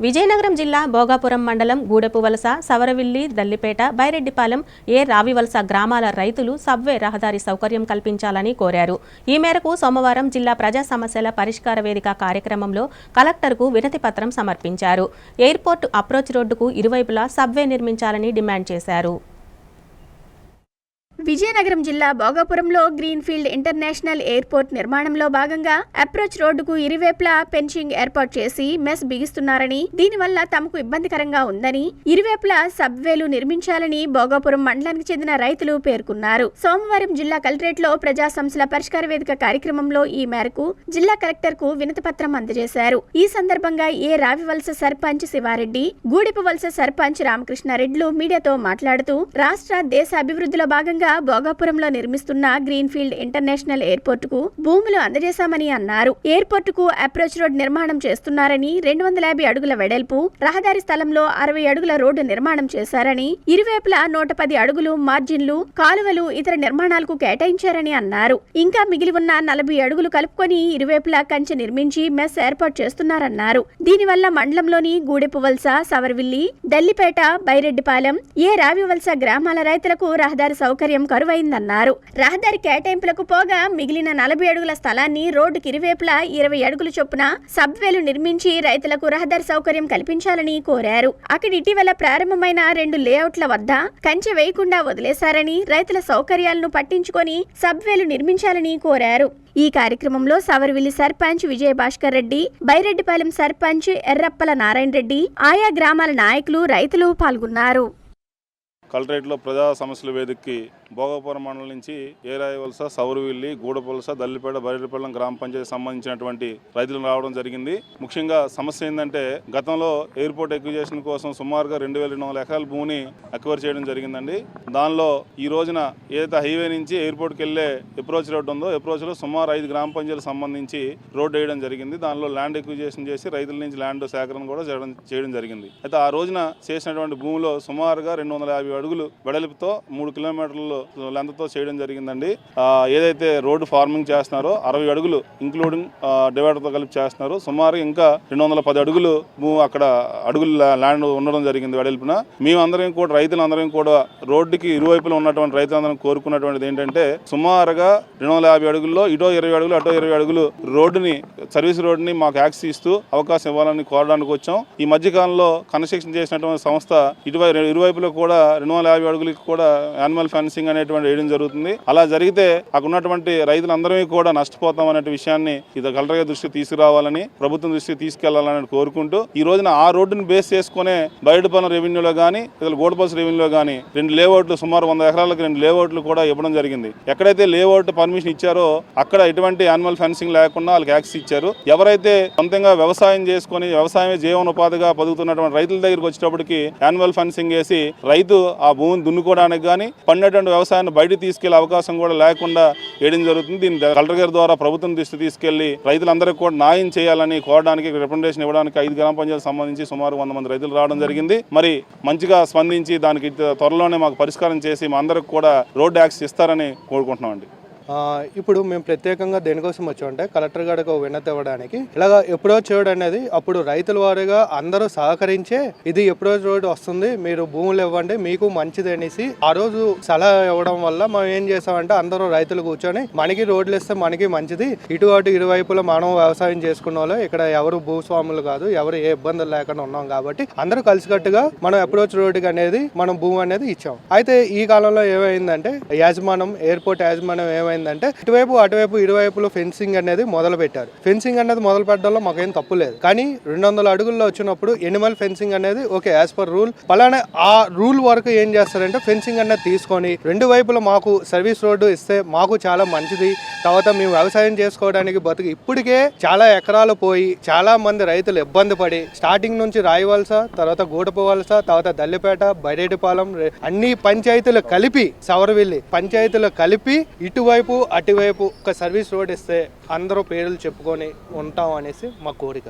విజయనగరం జిల్లా భోగాపురం మండలం గూడెపువలస, సవరవిల్లి, దల్లిపేట, బైరెడ్డిపాలెం, రావివలస గ్రామాల రైతులు సబ్వే రహదారి సౌకర్యం కల్పించాలని కోరారు. ఈ మేరకు సోమవారం జిల్లా ప్రజా సమస్యల పరిష్కార వేదిక కార్యక్రమంలో కలెక్టర్కు వినతి పత్రం సమర్పించారు. ఎయిర్పోర్ట్ అప్రోచ్ రోడ్డుకు ఇరువైపులా సబ్వే నిర్మించాలని డిమాండ్ చేశారు. విజయనగరం జిల్లా భోగాపురంలో గ్రీన్ఫీల్డ్ ఇంటర్నేషనల్ ఎయిర్పోర్ట్ నిర్మాణంలో భాగంగా అప్రోచ్ రోడ్డుకు ఇరువైపులా ఫెన్సింగ్ ఏర్పాటు చేసి మెస్ బిగిస్తున్నారని, దీనివల్ల తమకు ఇబ్బందికరంగా ఉందని, ఇరువైపులా సబ్వేలు నిర్మించాలని భోగాపురం మండలానికి చెందిన రైతులు పేర్కొన్నారు. సోమవారం జిల్లా కలెక్టరేట్ లో ప్రజా సమస్యల పరిష్కార వేదిక కార్యక్రమంలో ఈ మేరకు జిల్లా కలెక్టర్ కు వినతి పత్రం అందజేశారు. ఈ సందర్భంగా రావివలస సర్పంచ్ శివారెడ్డి, గూడెపువలస సర్పంచ్ రామకృష్ణారెడ్డిలు మీడియాతో మాట్లాడుతూ రాష్ట్ర దేశ అభివృద్ధిలో భాగంగా భోగాపురంలో నిర్మిస్తున్న గ్రీన్ఫీల్డ్ ఇంటర్నేషనల్ ఎయిర్పోర్ట్ కు భూములు అందజేశామని అన్నారు. ఎయిర్పోర్ట్ కు అప్రోచ్ రోడ్ నిర్మాణం చేస్తున్నారని, 250 అడుగుల వెడల్పు రహదారి స్థలంలో 60 అడుగుల రోడ్డు నిర్మాణం చేశారని, ఇరువైపులా 110 అడుగులు మార్జిన్లు, కాలువలు ఇతర నిర్మాణాలకు కేటాయించారని అన్నారు. ఇంకా మిగిలి ఉన్న 40 అడుగులు కలుపుకొని ఇరువైపులా కంచె నిర్మించి మెస్ ఏర్పాటు చేస్తున్నారన్నారు. దీనివల్ల మండలంలోని గూడెపువలస, సవర్విల్లి, దల్లిపేట, బైరెడ్డిపాలెం, రావివలస గ్రామాల రైతులకు రహదారి సౌకర్యం కరువైందన్నారు. రహదారి కేటాయింపులకు పోగా మిగిలిన 40 అడుగుల స్థలాన్ని రోడ్డుకి ఇరువైపులా 20 అడుగుల చొప్పున సబ్వేలు నిర్మించి రైతులకు రహదారి సౌకర్యం కల్పించాలని కోరారు. అక్కడ ఇటీవల ప్రారంభమైన 2 లేఅవుట్ల వద్ద కంచె వేయకుండా వదిలేశారని, రైతుల సౌకర్యాలను పట్టించుకొని సబ్వేలు నిర్మించాలని కోరారు. ఈ కార్యక్రమంలో సవర్విల్లి సర్పంచ్ విజయభాస్కర్ రెడ్డి, బైరెడ్డిపాలెం సర్పంచ్ ఎర్రప్పల నారాయణ రెడ్డి, ఆయా గ్రామాల నాయకులు, రైతులు పాల్గొన్నారు. కలెక్టరేట్లో ప్రజా సమస్యల వేదికకి భోగాపురం మండలం నుంచి రావివలస, సౌరవిల్లి, గూడపువలస, దల్లిపేట, బైరెడ్డిపాలెం గ్రామ పంచాయతీ సంబంధించినటువంటి రైతులు రావడం జరిగింది. ముఖ్యంగా సమస్య ఏంటంటే గతంలో ఎయిర్పోర్ట్ ఎక్విజేషన్ కోసం సుమారుగా 2200 ఎకరాల భూమిని అక్వైర్ చేయడం జరిగిందండి. దానిలో ఈ రోజున ఏదైతే హైవే నుంచి ఎయిర్పోర్ట్కి వెళ్ళే అప్రోచ్ రోడ్ ఉందో అప్రోచ్లో సుమారు 5 గ్రామ పంచాయతీలకు సంబంధించి రోడ్డు వేయడం జరిగింది. దానిలో ల్యాండ్ ఎక్విజేషన్ చేసి రైతుల నుంచి ల్యాండ్ సేకరణ కూడా చేయడం జరిగింది. అయితే ఆ రోజున చేసినటువంటి భూమిలో సుమారుగా 250 అడుగులు వెడల్పుతో 3 కిలోమీటర్లు లెంత్తో చేయడం జరిగిందండి. ఏదైతే రోడ్డు ఫార్మింగ్ చేస్తున్నారో 60 అడుగులు ఇంక్లూడింగ్ డివైడర్తో కలిపి చేస్తున్నారు. సుమారు ఇంకా 210 అడుగులు అక్కడ అడుగులు ల్యాండ్ ఉండడం జరిగింది వెడల్పున. మేమందరం కూడా రైతులందరం కూడా రోడ్డుకి ఇరువైపులో ఉన్నటువంటి రైతులందరం కోరుకున్నటువంటిది ఏంటంటే సుమారుగా 250 అడుగుల్లో ఇటో 20 అడుగులు అటో 20 అడుగులు రోడ్డుని సర్వీస్ రోడ్డుని మాకు యాక్సెస్ ఇస్తూ అవకాశం ఇవ్వాలని కోరడానికి వచ్చాం. ఈ మధ్యకాలంలో కన్స్ట్రక్షన్ చేసినటువంటి సంస్థ ఇరువైపులో కూడా 250 అడుగులకి కూడా యానిమల్ ఫెన్సింగ్ అనేటువంటి వేయడం జరుగుతుంది. అలా జరిగితే అక్కడ ఉన్నటువంటి రైతులందరూ కూడా నష్టపోతాం అనే విషయాన్ని ఇది కలెక్టర్ గారి దృష్టికి తీసుకురావాలని, ప్రభుత్వం దృష్టికి తీసుకెళ్లాలని కోరుకుంటూ ఈ రోజున ఆ రోడ్డును బేస్ చేసుకునే బైరెడ్డిపాలెం రెవెన్యూలో కానీ గూడపువలస రెవెన్యూలో కానీ 2 లేఅవుట్లు సుమారు 100 ఎకరాలకు 2 లేఅవుట్లు కూడా ఇవ్వడం జరిగింది. ఎక్కడైతే లేఅవుట్ పర్మిషన్ ఇచ్చారో అక్కడ ఎటువంటి యానిమల్ ఫెన్సింగ్ లేకుండా వాళ్ళకి యాక్సెస్ ఇచ్చారు. ఎవరైతే సొంతంగా వ్యవసాయం చేసుకుని వ్యవసాయమే జీవనోపాధిగా బతుకుతున్నటువంటి రైతుల దగ్గరికి వచ్చేటప్పటికి యానిమల్ ఫెన్సింగ్ వేసి రైతు ఆ భూమిని దున్నుకోవడానికి కానీ పండినటువంటి వ్యవసాయాన్ని బయటకు తీసుకెళ్లే అవకాశం కూడా లేకుండా వేయడం జరుగుతుంది. దీన్ని కలెక్టర్ గారి ద్వారా ప్రభుత్వం దృష్టి తీసుకెళ్లి రైతులందరికీ కూడా న్యాయం చేయాలని కోరడానికి, రిప్రజెంటేషన్ ఇవ్వడానికి 5 గ్రామ పంచాయతీలకు సంబంధించి సుమారు 100 మంది రైతులు రావడం జరిగింది. మరి మంచిగా స్పందించి దానికి త్వరలోనే మాకు పరిష్కారం చేసి మా అందరికి కూడా రోడ్డు యాక్సెస్ ఇస్తారని కోరుకుంటున్నామండి. ఇప్పుడు మేము ప్రత్యేకంగా దేనికోసం వచ్చామంటే కలెక్టర్ గారికి వినతి ఇవ్వడానికి. ఇలాగా అప్రోచ్ రోడ్ అనేది అప్పుడు రైతుల వారిగా అందరూ సహకరించే ఇది అప్రోచ్ రోడ్ వస్తుంది, మీరు భూములు ఇవ్వండి మీకు మంచిది అనేసి ఆ రోజు సలహా ఇవ్వడం వల్ల మనం ఏం చేసామంటే అందరూ రైతులు కూర్చొని మనకి రోడ్లు ఇస్తే మనకి మంచిది, ఇటు అటు ఇరువైపులా మనం వ్యవసాయం చేసుకున్న వాళ్ళు ఇక్కడ ఎవరు భూస్వాములు కాదు, ఎవరు ఏ ఇబ్బందులు లేకుండా ఉన్నాం కాబట్టి అందరూ కలిసికట్టుగా మనం అప్రోచ్ రోడ్డుకి అనేది మనం భూమి అనేది ఇచ్చాం. అయితే ఈ కాలంలో ఏమైందంటే ఎయిర్పోర్ట్ యాజమాన్యం ఏమైందంటే ఇటువైపు అటువైపు ఇరువైపులో ఫెన్సింగ్ అనేది మొదలు పెట్టారు. ఫెన్సింగ్ అనేది మొదలు పెట్టడంలో మాకేం తప్పు లేదు. కానీ 200 అడుగుల్లో వచ్చినప్పుడు ఎనిమల్ ఫెన్సింగ్ అనేది ఓకే యాజ్ పర్ రూల్, అలానే ఆ రూల్ వరకు ఏం చేస్తారంటే ఫెన్సింగ్ అనేది తీసుకొని 2 వైపులా మాకు సర్వీస్ రోడ్డు ఇస్తే మాకు చాలా మంచిది, తర్వాత మేము వ్యవసాయం చేసుకోవడానికి బతుకు ఇప్పటికే చాలా ఎకరాలు పోయి చాలా మంది రైతులు ఇబ్బంది పడి స్టార్టింగ్ నుంచి రావివలస, తర్వాత గూడపువలస, తర్వాత దల్లిపేట, బైరెడ్డిపాలెం అన్ని పంచాయతీలు కలిపి సవరవిల్లి పంచాయతీలు కలిపి ఇటువైపు అటువైపు ఒక సర్వీస్ రోడ్ ఇస్తే అందరూ పేర్లు చెప్పుకొని ఉంటాం అనేసి మా కోరిక.